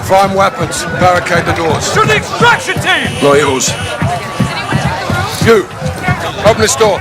Find weapons. Barricade the doors. To the extraction team! Loyals. You! Open this door.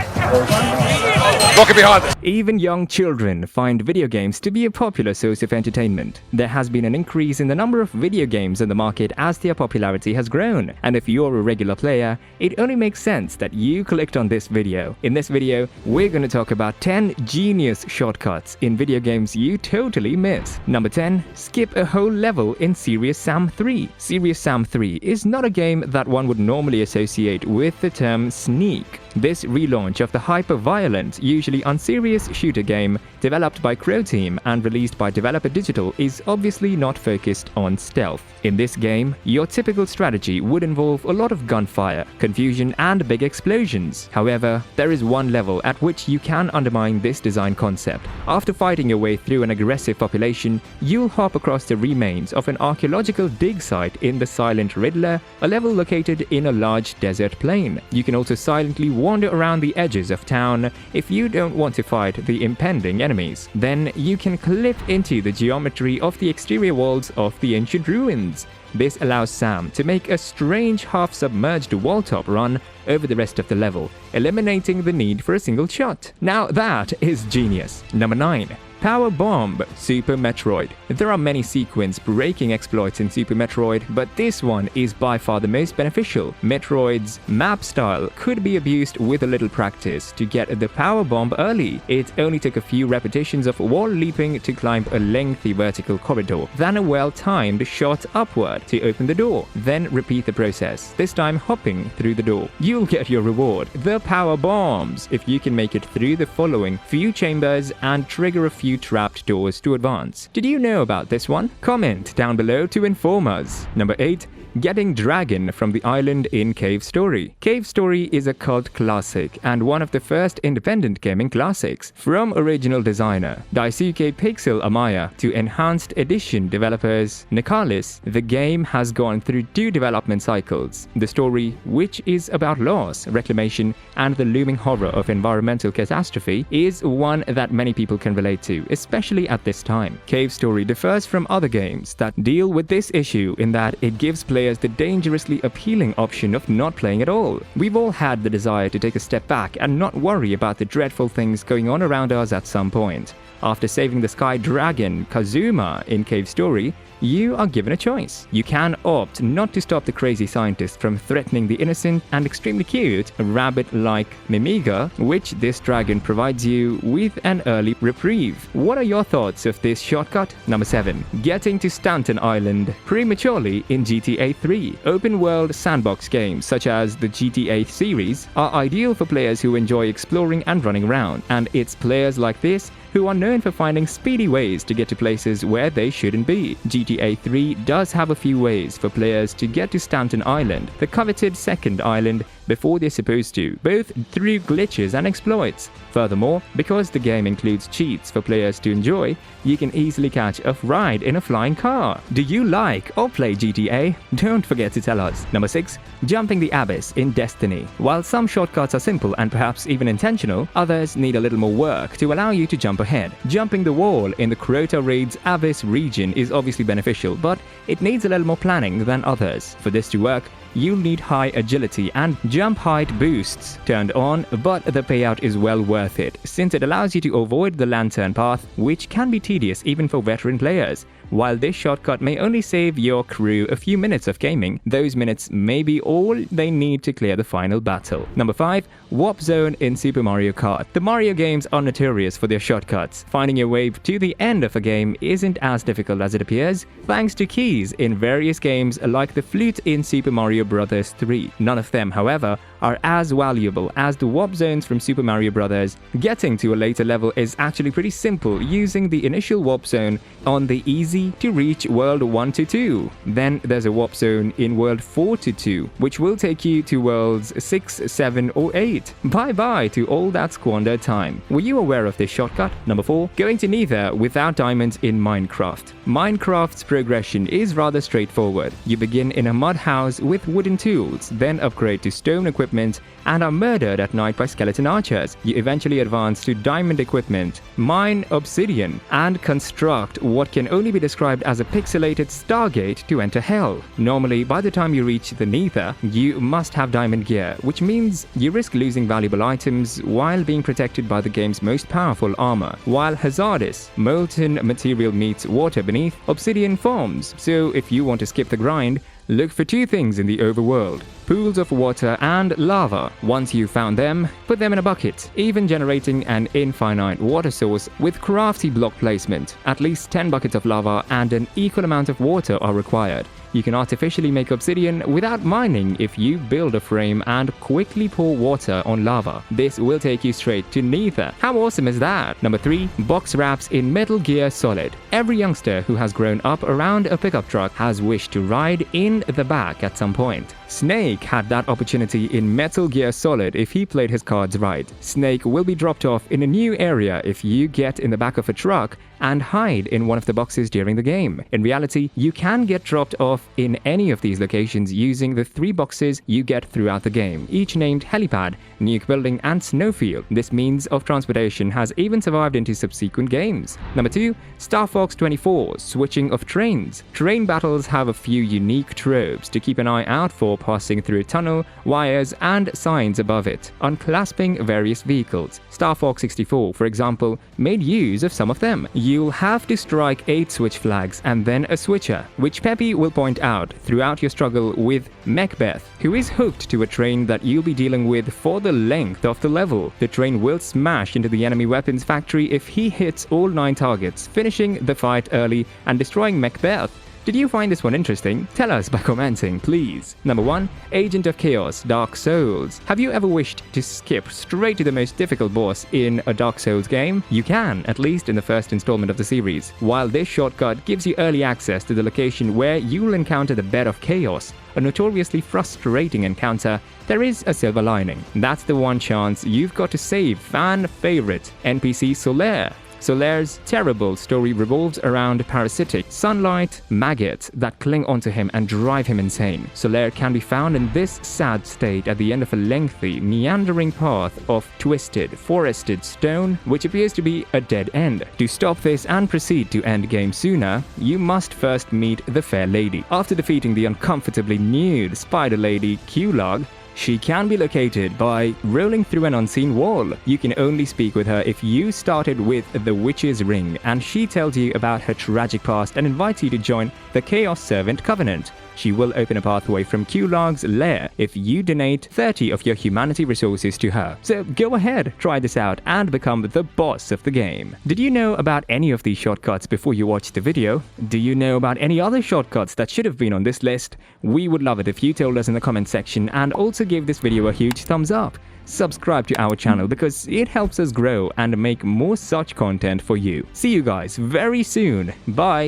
Lock it behind us. Even young children find video games to be a popular source of entertainment. There has been an increase in the number of video games in the market as their popularity has grown. And if you're a regular player, it only makes sense that you clicked on this video. In this video, we're going to talk about 10 genius shortcuts in video games you totally miss. Number 10. Skip a whole level in Serious Sam 3. Serious Sam 3 is not a game that one would normally associate with the term sneak. This relaunch of the hyper-violent, usually unserious shooter game developed by Crow Team and released by Developer Digital is obviously not focused on stealth. In this game, your typical strategy would involve a lot of gunfire, confusion and big explosions. However, there is one level at which you can undermine this design concept. After fighting your way through an aggressive population, you'll hop across the remains of an archaeological dig site in the Silent Riddler, a level located in a large desert plain. You can also silently wander around the edges of town if you don't want to fight the impending enemies. Then you can clip into the geometry of the exterior walls of the ancient ruins. This allows Sam to make a strange half-submerged wall-top run over the rest of the level, eliminating the need for a single shot. Now that is genius. Number 9. Power Bomb Super Metroid. There are many sequence-breaking exploits in Super Metroid, but this one is by far the most beneficial. Metroid's map style could be abused with a little practice to get the Power Bomb early. It only took a few repetitions of wall leaping to climb a lengthy vertical corridor, then a well-timed shot upward to open the door. Then repeat the process, this time hopping through the door. You'll get your reward, the Power Bombs, if you can make it through the following few chambers and trigger a few trapped doors to advance. Did you know about this one? Comment down below to inform us. Number 8. Getting Dragon from the Island in Cave Story. Cave Story is a cult classic and one of the first independent gaming classics. From original designer Daisuke Pixel Amaya to enhanced edition developers Nicalis, the game has gone through 2 development cycles. The story, which is about loss, reclamation, and the looming horror of environmental catastrophe, is one that many people can relate to, especially at this time. Cave Story differs from other games that deal with this issue in that it gives players the dangerously appealing option of not playing at all. We've all had the desire to take a step back and not worry about the dreadful things going on around us at some point. After saving the sky dragon Kazuma in Cave Story, you are given a choice. You can opt not to stop the crazy scientist from threatening the innocent and extremely cute rabbit-like Mimiga, which this dragon provides you with an early reprieve. What are your thoughts of this shortcut? Number 7. Getting to Stanton Island prematurely in GTA 3. Open-world sandbox games such as the GTA series are ideal for players who enjoy exploring and running around, and it's players like this who are known for finding speedy ways to get to places where they shouldn't be. GTA 3 does have a few ways for players to get to Stanton Island, the coveted second island, before they're supposed to, both through glitches and exploits. Furthermore, because the game includes cheats for players to enjoy, you can easily catch a ride in a flying car. Do you like or play GTA? Don't forget to tell us. Number 6. Jumping the Abyss in Destiny. While some shortcuts are simple and perhaps even intentional, others need a little more work to allow you to jump ahead. Jumping the wall in the Crota Raid's Abyss region is obviously beneficial, but it needs a little more planning than others. For this to work, you'll need high agility and jump height boosts turned on, but the payout is well worth it, since it allows you to avoid the lantern path, which can be tedious even for veteran players. While this shortcut may only save your crew a few minutes of gaming, those minutes may be all they need to clear the final battle. Number 5. Warp Zone in Super Mario Kart. The Mario games are notorious for their shortcuts. Finding your way to the end of a game isn't as difficult as it appears, thanks to keys in various games like the flute in Super Mario Bros. 3. None of them, however, are as valuable as the warp zones from Super Mario Bros. Getting to a later level is actually pretty simple using the initial warp zone on the easy to reach World 1 to 2. Then there's a warp zone in World 4 to 2, which will take you to Worlds 6, 7 or 8. Bye-bye to all that squandered time. Were you aware of this shortcut? Number 4. Going to Nether without diamonds in Minecraft. Minecraft's progression is rather straightforward. You begin in a mud house with wooden tools, then upgrade to stone equipment equipment and are murdered at night by skeleton archers. You eventually advance to diamond equipment, mine obsidian, and construct what can only be described as a pixelated stargate to enter hell. Normally, by the time you reach the Nether, you must have diamond gear, which means you risk losing valuable items while being protected by the game's most powerful armor. While hazardous, molten material meets water beneath, obsidian forms. So if you want to skip the grind, look for two things in the overworld: pools of water and lava. Once you've found them, put them in a bucket, even generating an infinite water source with crafty block placement. At least 10 buckets of lava and an equal amount of water are required. You can artificially make obsidian without mining if you build a frame and quickly pour water on lava. This will take you straight to Nether. How awesome is that? Number 3. Box wraps in Metal Gear Solid. Every youngster who has grown up around a pickup truck has wished to ride in the back at some point. Snake had that opportunity in Metal Gear Solid if he played his cards right. Snake will be dropped off in a new area if you get in the back of a truck and hide in one of the boxes during the game. In reality, you can get dropped off in any of these locations using the 3 boxes you get throughout the game, each named Helipad, Nuke Building, and Snowfield. This means of transportation has even survived into subsequent games. Number 2. Star Fox 24, Switching of Trains. Train battles have a few unique tropes to keep an eye out for, passing through a tunnel, wires, and signs above it, unclasping various vehicles. Star Fox 64, for example, made use of some of them. You'll have to strike 8 switch flags and then a switcher, which Peppy will point out throughout your struggle with Macbeth, who is hooked to a train that you'll be dealing with for the length of the level. The train will smash into the enemy weapons factory if he hits all 9 targets, finishing the fight early and destroying Macbeth. Did you find this one interesting? Tell us by commenting, please. Number 1. Agent of Chaos, Dark Souls. Have you ever wished to skip straight to the most difficult boss in a Dark Souls game? You can, at least in the first installment of the series. While this shortcut gives you early access to the location where you'll encounter the Bed of Chaos, a notoriously frustrating encounter, there is a silver lining. That's the one chance you've got to save fan favorite NPC Solaire. Solaire's terrible story revolves around parasitic sunlight maggots that cling onto him and drive him insane. Solaire can be found in this sad state at the end of a lengthy, meandering path of twisted, forested stone, which appears to be a dead end. To stop this and proceed to end game sooner, you must first meet the Fair Lady. After defeating the uncomfortably nude Spider Lady Q-Log, she can be located by rolling through an unseen wall. You can only speak with her if you started with the Witch's Ring, and she tells you about her tragic past and invites you to join the Chaos Servant Covenant. She will open a pathway from Q-Log's lair if you donate 30 of your humanity resources to her. So go ahead, try this out, and become the boss of the game. Did you know about any of these shortcuts before you watched the video? Do you know about any other shortcuts that should have been on this list? We would love it if you told us in the comment section, and also give this video a huge thumbs up. Subscribe to our channel because it helps us grow and make more such content for you. See you guys very soon. Bye.